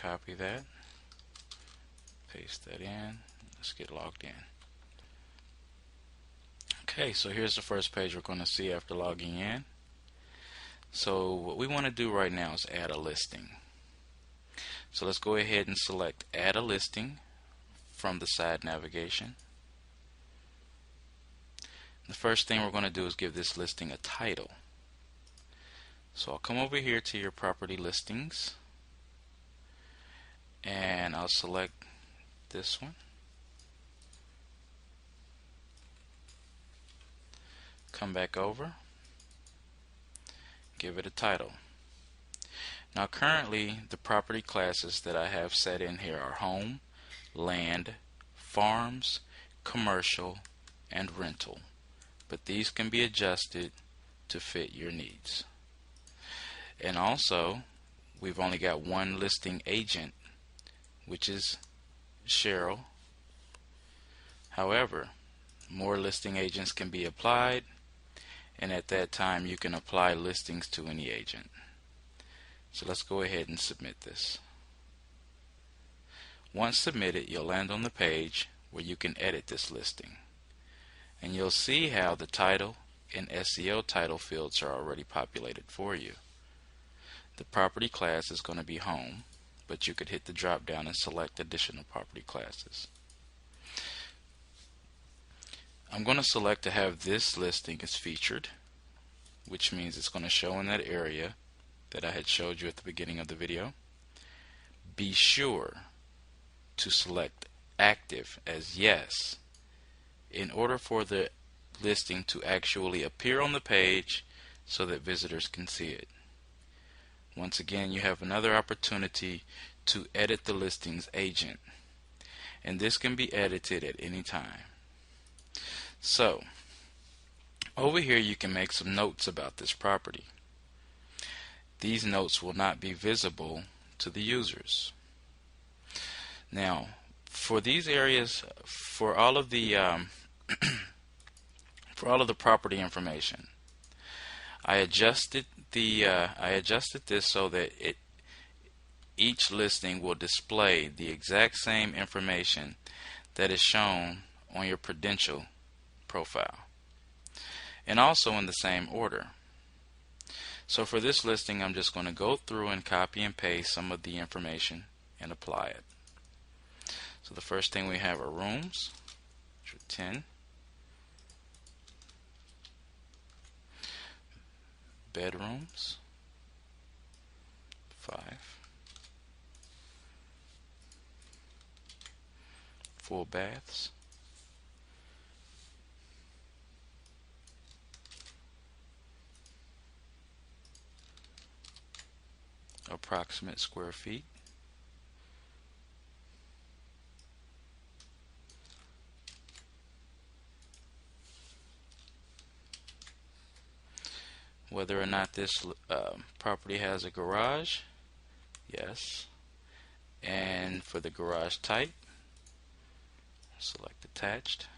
copy that, paste that in. Let's get logged in. Okay, so here's the first page we're going to see after logging in. So what we want to do right now is add a listing. So let's go ahead and select add a listing from the side navigation. The first thing we're going to do is give this listing a title. So I'll come over here to your property listings and I'll select this one. Come back over, give it a title. Now currently the property classes that I have set in here are home, land, farms, commercial, and rental. But these can be adjusted to fit your needs. And also we've only got one listing agent, which is Cheryl. However, more listing agents can be applied, and at that time you can apply listings to any agent. So let's go ahead and submit this. Once submitted, you'll land on the page where you can edit this listing, and you'll see how the title and SEO title fields are already populated for you. The property class is going to be home, but you could hit the drop down and select additional property classes. I'm going to select to have this listing as featured, which means it's going to show in that area that I had showed you at the beginning of the video. Be sure to select active as yes in order for the listing to actually appear on the page so that visitors can see it. Once again, you have another opportunity to edit the listings agent, and this can be edited at any time. So over here you can make some notes about this property. These notes will not be visible to the users. Now for these areas, for all of the property information, I adjusted this so that each listing will display the exact same information that is shown on your Prudential profile, and also in the same order. So for this listing, I'm just going to go through and copy and paste some of the information and apply it. So the first thing we have are rooms, which are 10, bedrooms, 5, full baths, approximate square feet, whether or not this property has a garage, yes, and for the garage type, select attached,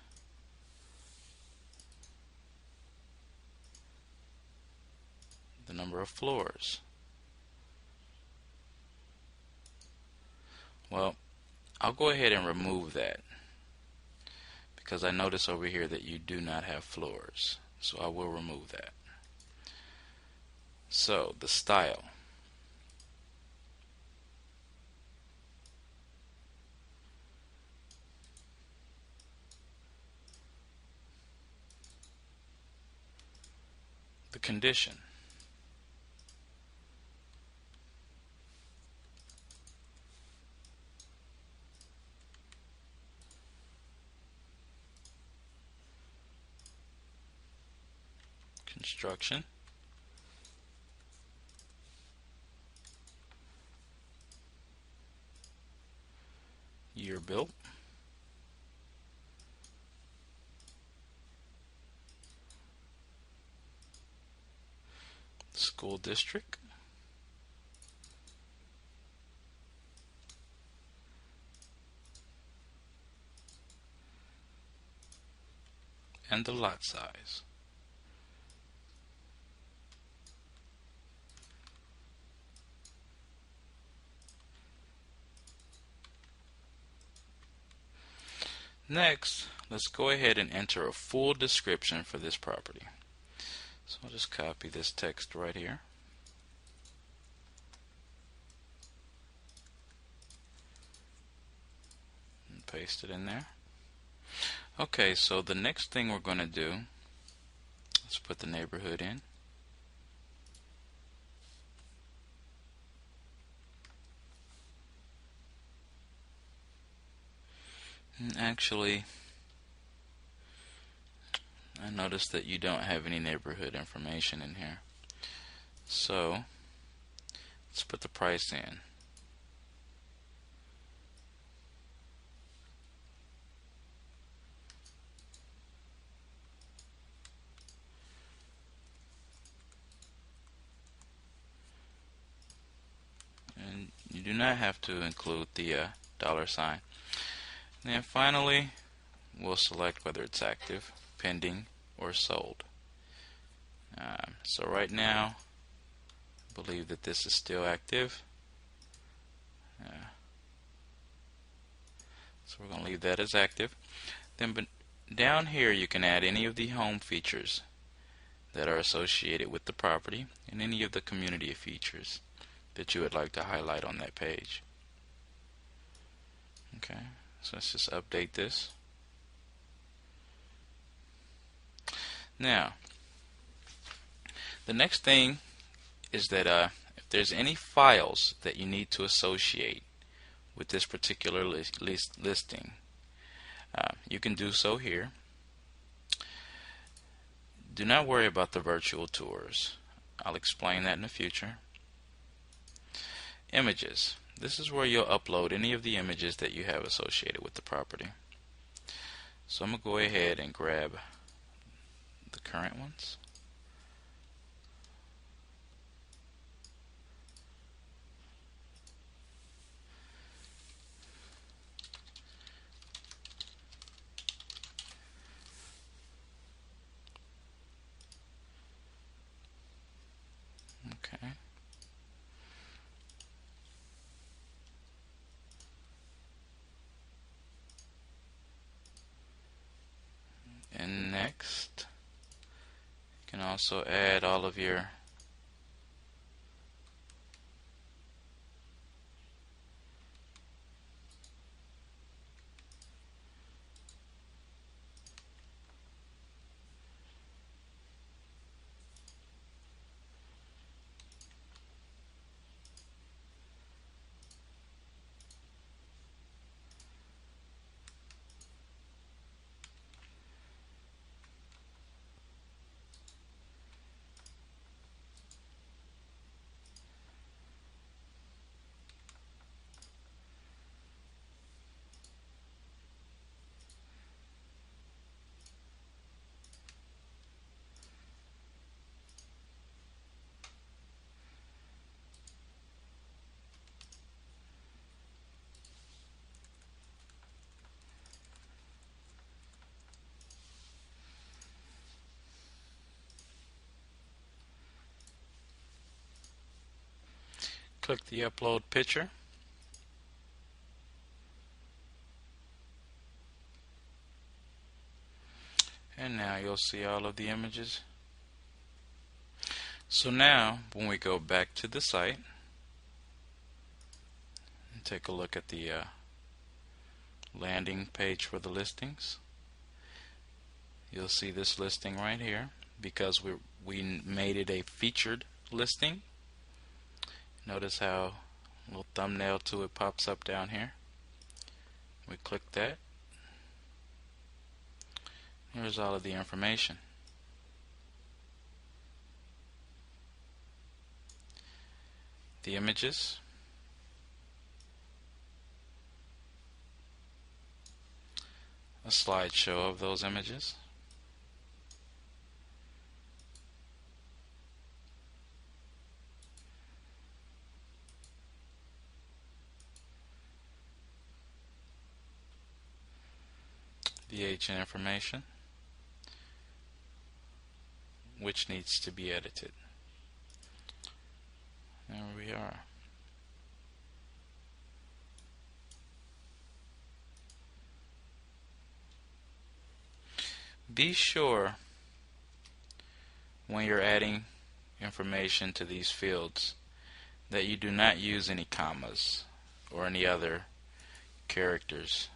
the number of floors. Well, I'll go ahead and remove that because I notice over here that you do not have floors, so I will remove that. So the style, the condition, construction, year built, school district, and the lot size. Next, let's go ahead and enter a full description for this property. So I'll just copy this text right here. And paste it in there. Okay, so the next thing we're going to do, let's put the neighborhood in. And actually, I noticed that you don't have any neighborhood information in here. So let's put the price in. And you do not have to include the $sign. And then finally, we'll select whether it's active, pending, or sold. So right now, I believe that this is still active. So we're going to leave that as active. Then down here you can add any of the home features that are associated with the property and any of the community features that you would like to highlight on that page. Okay, so let's just update this. Now, the next thing is that if there's any files that you need to associate with this particular listing, you can do so here. Do not worry about the virtual tours. I'll explain that in the future. Images. This is where you'll upload any of the images that you have associated with the property. So I'm going to go ahead and grab the current ones. Okay. And next, you can also add all of your click the upload picture. And now you'll see all of the images. So now, when we go back to the site and take a look at the landing page for the listings, you'll see this listing right here. Because we made it a featured listing, notice how a little thumbnail to it pops up down here. We click that. Here's all of the information. The images, a slideshow of those images, the agent information, which needs to be edited. There we are. be sure when you're adding information to these fields that you do not use any commas or any other characters,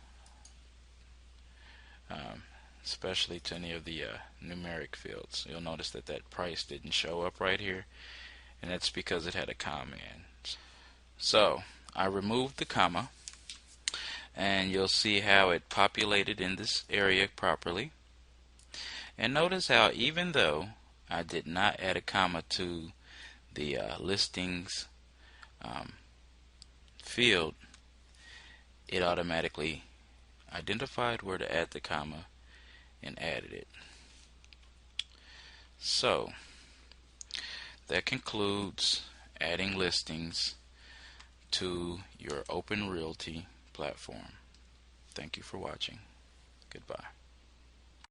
especially to any of the numeric fields. You'll notice that that price didn't show up right here, and that's because it had a comma in. So I removed the comma, and you'll see how it populated in this area properly. And notice how even though I did not add a comma to the listings field, it automatically identified where to add the comma and added it. So that concludes adding listings to your Open Realty platform. Thank you for watching. Goodbye.